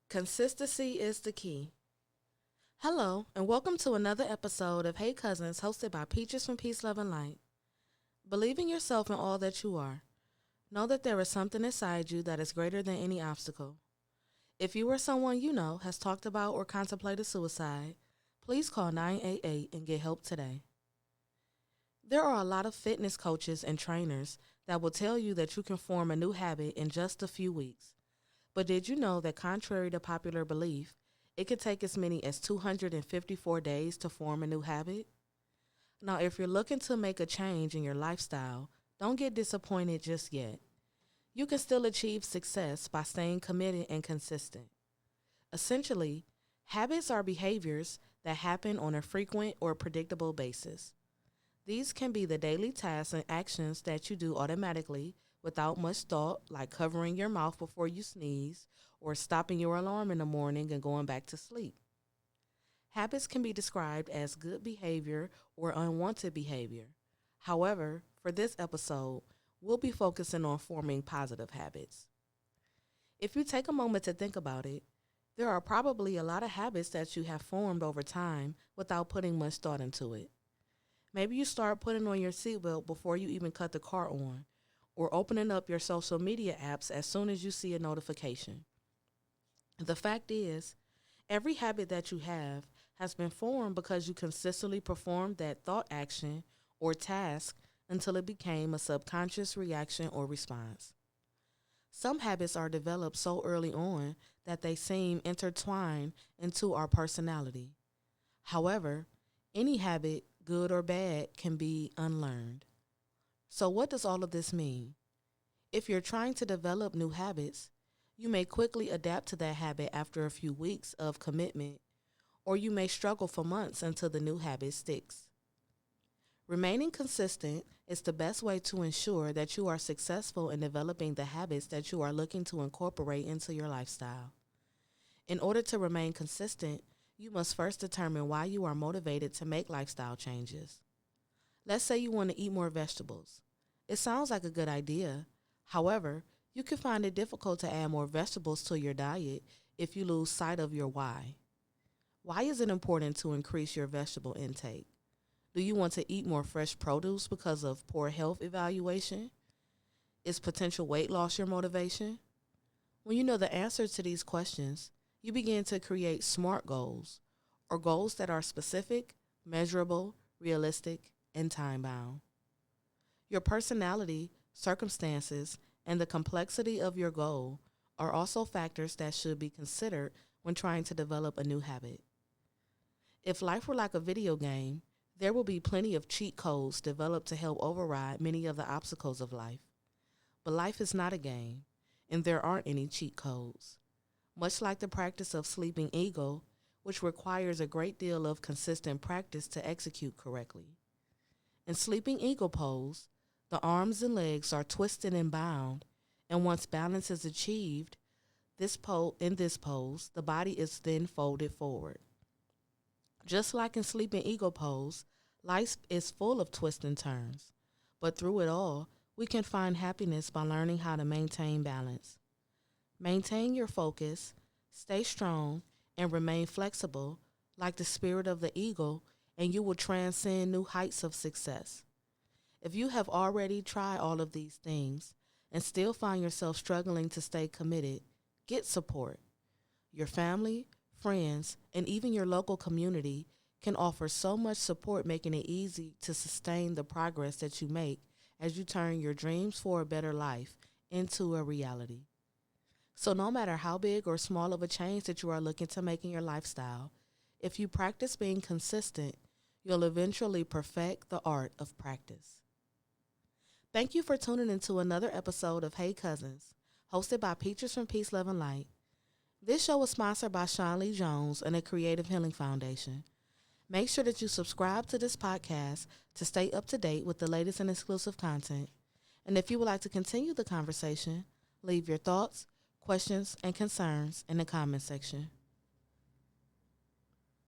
Consistency is the key. Hello, and welcome to another episode of Hey Cousins, hosted by Peaches from Peace, Love, and Light. Believe in yourself and all that you are. Know that there is something inside you that is greater than any obstacle. If you or someone you know has talked about or contemplated suicide, please call 988 and get help today. There are a lot of fitness coaches and trainers that will tell you that you can form a new habit in just a few weeks. But did you know that, contrary to popular belief, it can take as many as 254 days to form a new habit? Now, if you're looking to make a change in your lifestyle, don't get disappointed just yet. You can still achieve success by staying committed and consistent. Essentially, habits are behaviors that happen on a frequent or predictable basis. These can be the daily tasks and actions that you do automatically without much thought, like covering your mouth before you sneeze or stopping your alarm in the morning and going back to sleep. Habits can be described as good behavior or unwanted behavior. However, for this episode, we'll be focusing on forming positive habits. If you take a moment to think about it, there are probably a lot of habits that you have formed over time without putting much thought into it. Maybe you start putting on your seatbelt before you even cut the car on, or opening up your social media apps as soon as you see a notification. The fact is, every habit that you have has been formed because you consistently performed that thought action or task until it became a subconscious reaction or response. Some habits are developed so early on that they seem intertwined into our personality. However, any habit, good or bad, can be unlearned. So, what does all of this mean? If you're trying to develop new habits, you may quickly adapt to that habit after a few weeks of commitment, or you may struggle for months until the new habit sticks. Remaining consistent is the best way to ensure that you are successful in developing the habits that you are looking to incorporate into your lifestyle. In order to remain consistent, you must first determine why you are motivated to make lifestyle changes. Let's say you want to eat more vegetables. It sounds like a good idea. However, you can find it difficult to add more vegetables to your diet if you lose sight of your why. Why is it important to increase your vegetable intake? Do you want to eat more fresh produce because of poor health evaluation? Is potential weight loss your motivation? When you know the answers to these questions, you begin to create SMART goals, or goals that are specific, measurable, realistic, and time bound. Your personality, circumstances, and the complexity of your goal are also factors that should be considered when trying to develop a new habit. If life were like a video game, there will be plenty of cheat codes developed to help override many of the obstacles of life. But life is not a game, and there aren't any cheat codes. Much like the practice of Sleeping Eagle, which requires a great deal of consistent practice to execute correctly. In Sleeping Eagle pose, the arms and legs are twisted and bound, and once balance is achieved, in this pose, the body is then folded forward. Just like in Sleeping Eagle pose, life is full of twists and turns, but through it all, we can find happiness by learning how to maintain balance. Maintain your focus, stay strong, and remain flexible like the spirit of the eagle, and you will transcend new heights of success. If you have already tried all of these things and still find yourself struggling to stay committed, get support. Your family, friends, and even your local community can offer so much support, making it easy to sustain the progress that you make as you turn your dreams for a better life into a reality. So no matter how big or small of a change that you are looking to make in your lifestyle, if you practice being consistent, you'll eventually perfect the art of practice. Thank you for tuning into another episode of Hey Cousins, hosted by Peaches from Peace, Love, and Light. This show is sponsored by Sean Lee Jones and the Creative Healing Foundation. Make sure that you subscribe to this podcast to stay up to date with the latest and exclusive content. And if you would like to continue the conversation, leave your thoughts, questions, and concerns in the comment section.